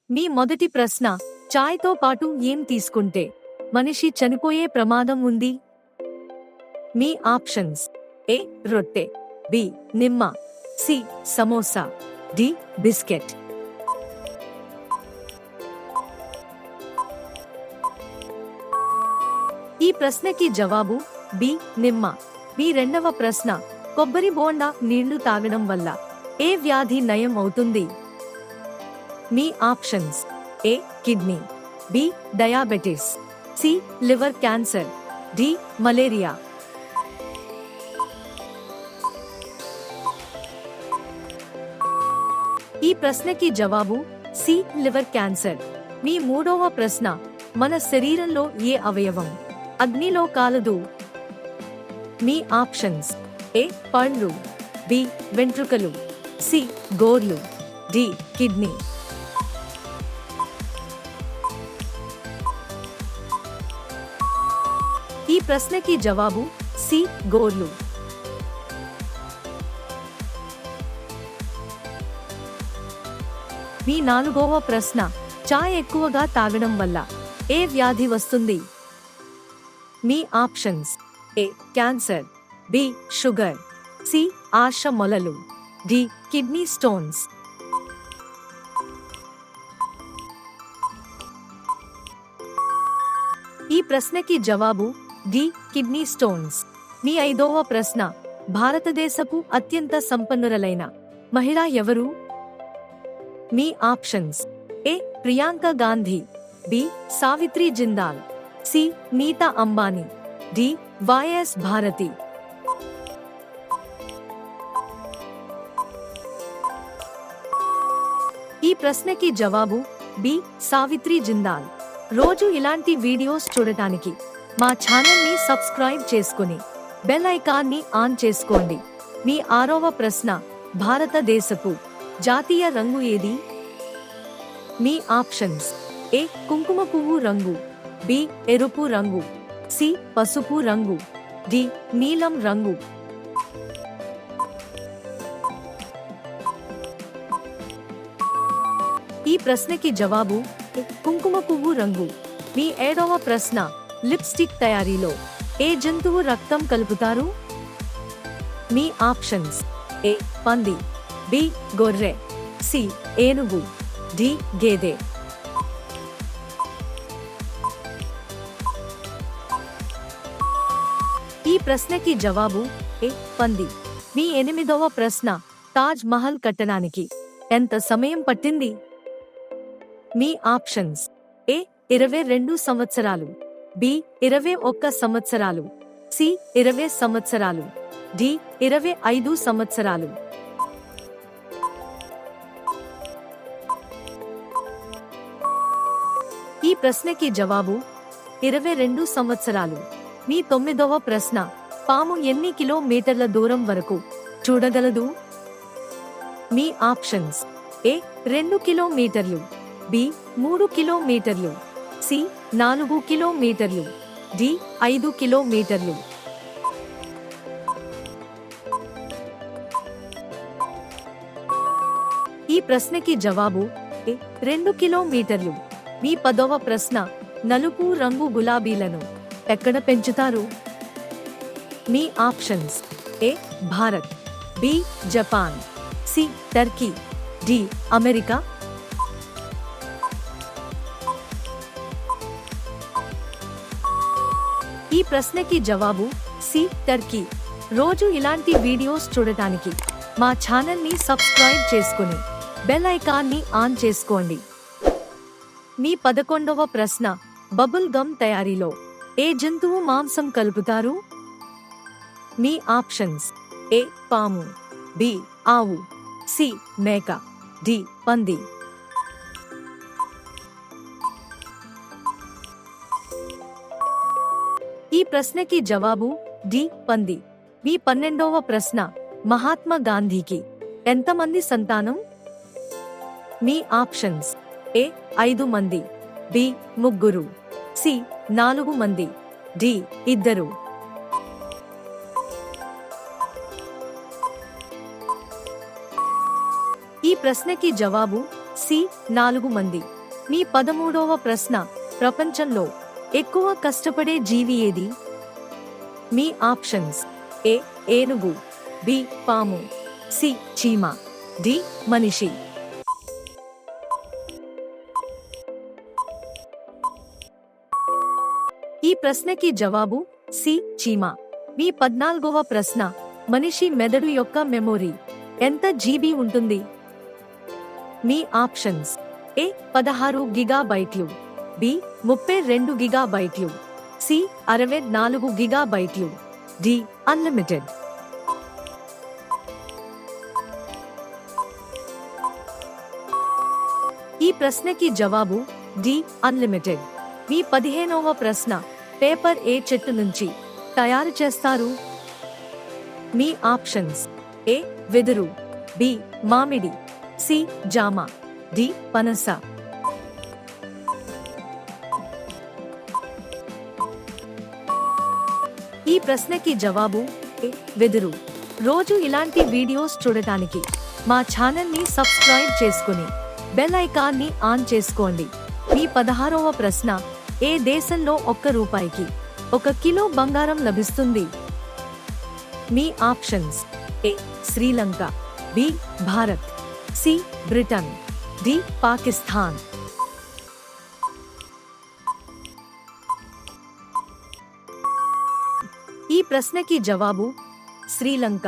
మీ మొదటి ప్రశ్న, చాయ్తో పాటు ఏం తీసుకుంటే మనిషి చనిపోయే ప్రమాదం ఉంది? మీ ఆప్షన్స్: ఏ రొట్టె, బి నిమ్మ, సి సమోసా, డి బిస్కెట్. ఈ ప్రశ్నకి జవాబు బి నిమ్మ. మీ రెండవ ప్రశ్న, కొబ్బరి బోండా నీళ్లు తాగడం వల్ల ఏ వ్యాధి నయం అవుతుంది? మీ options: A kidney, B diabetes, C liver cancer, D malaria. ఈ ప్రశ్నకి జవాబు సి లివర్ క్యాన్సర్. మీ మూడవ ప్రశ్న, మన శరీరంలో ఏ అవయవం అగ్నిలో కాలదు? మీ ఆప్షన్స్: ఏ పళ్ళు, బి వెంట్రుకలు, సి గోర్లు, డి కిడ్నీ. ఈ ప్రశ్నకి జవాబు సి గోర్లు. మీ నాలుగవ ప్రశ్న, చాయ్ ఎక్కువగా తాగడం వల్ల ఏ వ్యాధి వస్తుంది? మీ options: A cancer, B sugar, C ఆర్ష మొలలు, డి కిడ్నీ స్టోన్స్. ఈ ప్రశ్నకి జవాబు డి కిడ్నీ స్టోన్స్. మీ ఐదవ ప్రశ్న, భారతదేశపు అత్యంత సంపన్నురాలైన మహిళ ఎవరు? మీ options: A Priyanka Gandhi, B Savitri Jindal, C Nita Ambani, D YS Bharathi. ఈ ప్రశ్నకి జవాబు బి సావిత్రి జిందాల్. రోజు ఇలాంటి వీడియోస్ చూడటానికి మా ఛానల్ని సబ్స్క్రైబ్ చేసుకుని బెల్ ఐకాన్ని ఆన్ చేసుకోండి. మీ ఆరవ ప్రశ్న, భారతదేశపు జాతీయ రంగు ఏది? మీ ఆప్షన్స్: ఏ కుంకుమ పువ్వు రంగు, బి ఎరుపు రంగు, సి పసుపు రంగు, డి నీలం రంగు. ఈ ప్రశ్నకి జవాబు కుంకుమ పువ్వు రంగు. మీ ఏడవ ప్రశ్న, లిప్స్టిక్ తయారీలో ఏ జంతువు రక్తం కలుపుతారు? మీ ఆప్షన్స్: ఏ పంది, బి గొర్రె, సి ఏనుగు, డి గేదె. ఈ ప్రశ్నకి జవాబు ఏ పంది. మీ ఎనిమిదవ ప్రశ్న, తాజ్ మహల్ కట్టడానికి ఎంత సమయం పట్టింది? మీ ఆప్షన్స్: ఏ 22 సంవత్సరాలు, బి 21 సంవత్సరాలు, సి 20 సంవత్సరాలు, డి 25 సంవత్సరాలు. ఈ ప్రశ్నకి జవాబు 22 సంవత్సరాలు. మీ తొమ్మిదవ ప్రశ్న, పాము ఎన్ని కిలోమీటర్ల దూరం వరకు చూడగలదు? మీ ఆప్షన్స్: ఏ 2 కిలోమీటర్లు, బి 3 కిలోమీటర్లు, సి 4 కిలోమీటర్లు, డి 5 కిలోమీటర్లు. ఈ ప్రశ్నకి జవాబు ఏ 2 కిలోమీటర్లు. మీ 10వ ప్రశ్న, నలుపు రంగు గులాబీలను ఎక్కడ పెంచుతారు? మీ options: A Bharat, B Japan, C Turkey, D America. ఈ ప్రశ్నకి జవాబు సి టర్కీ. రోజు ఇలాంటి వీడియోస్ చూడటానికి మా ఛానల్ని సబ్స్క్రైబ్ చేసుకుని బెల్ ఐకాన్ని ఆన్ చేసుకోండి. మీ 11వ ప్రశ్న, బబుల్ గమ్ తయారీలో ఏ జంతువు మాంసం కలుపుతారు? మీ ఆప్షన్స్: ఏ పాము, బి ఆవు, సి మేక, డి పంది. ఈ ప్రశ్నకి జవాబు డి పంది. మీ 12వ ప్రశ్న, మహాత్మా గాంధీకి ఎంతమంది సంతానం? మీ ఆప్షన్స్: ఏ 5 మంది, బి 3, సి 4 మంది, డి 2. ఈ ప్రశ్నకి జవాబు సి 4 మంది. మీ 13వ ప్రశ్న, ప్రపంచంలో ఎక్కువ కష్టపడే జీవి ఏది? మీ ఆప్షన్స్: ఏ ఏనుగు, బి పాము, సి చీమ, డి మనిషి. ఈ ప్రశ్నకి జవాబు సి చీమ. మీ 14వ ప్రశ్న, మనిషి మెదడు యొక్క మెమొరీ ఎంత జీబీ ఉంటుంది? మీ ఆప్షన్స్: ఏ 16 గిగాబైట్లు, బి 32 గిగాబైట్లు, సి 64 గిగాబైట్లు, డి అన్లిమిటెడ్. ఈ ప్రశ్నకి జవాబు డి అన్లిమిటెడ్. మీ 15వ ప్రశ్న, పేపర్ ఏ చెట్టు నుంచి తయారు చేస్తారు? మీ ఆప్షన్స్: ఏ వెదురు, బి మామిడి, సి జామ, డి పనస. ఈ ప్రశ్నకి జవాబు ఏ వెదురు. రోజు ఇలాంటి వీడియోస్ చూడటానికి మా ఛానల్ని సబ్స్క్రైబ్ చేసుకుని బెల్ ఐకాన్ని ఆన్ చేసుకోండి. మీ 16వ ప్రశ్న, ఏ దేశంలో ₹1 1 కిలో బంగారం లభిస్తుంది? మీ options: A Sri Lanka, B Bharat, C Britain, D Pakistan. ఈ ప్రశ్నకి జవాబు శ్రీలంక.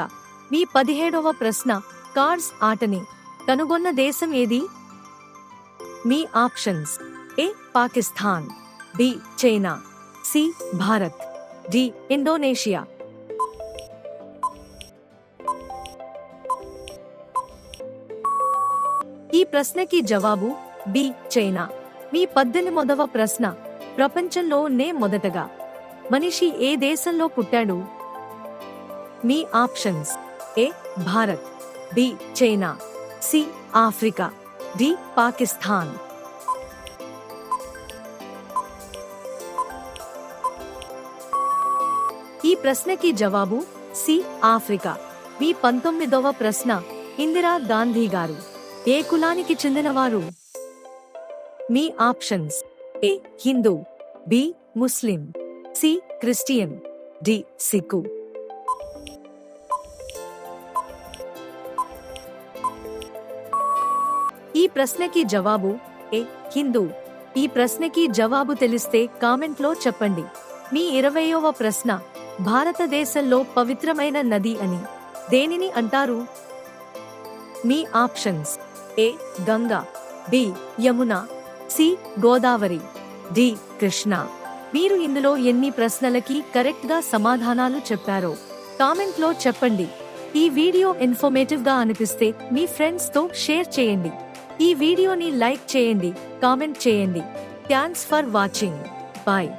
మీ 17వ ప్రశ్న, కార్డ్స్ ఆటని కనుగొన్న దేశం ఏది? మీ options: A Pakistan, B China, C Bharat, D Indonesia. ఈ ప్రశ్నకి జవాబు బి చైనా. మీ 18వ ప్రశ్న, ప్రపంచంలోనే మొదటగా మనిషి ఏ దేశంలో పుట్టాడు? మీ options: A Bharat, B China, C Africa, D Pakistan. ఈ ప్రశ్నకి జవాబు సి ఆఫ్రికా. మీ 19వ ప్రశ్న, ఇందిరా గాంధీ గారు ఏ కులానికి చెందినవారు? మీ ఆప్షన్స్: ఏ హిందూ, బి ముస్లిం, సి క్రిస్టియన్, డి సిక్కు. ఈ ప్రశ్నకి జవాబు ఏ హిందూ. ఈ ప్రశ్నకి జవాబు తెలిస్తే కామెంట్లో చెప్పండి. మీ 20వ ప్రశ్న, భారతదేశంలో పవిత్రమైన నది అని దేనిని అంటారు? మీ options: A Ganga, B Yamuna, C Godavari, D Krishna. మీరు ఇందులో ఎన్ని ప్రశ్నలకి కరెక్ట్ గా సమాధానాలు చెప్పారో కామెంట్లో చెప్పండి. ఈ వీడియో ఇన్ఫర్మేటివ్ గా అనిపిస్తే మీ ఫ్రెండ్స్ తో షేర్ చేయండి. ఈ వీడియోని లైక్ చేయండి, కామెంట్ చేయండి. Thanks for watching. బాయ్.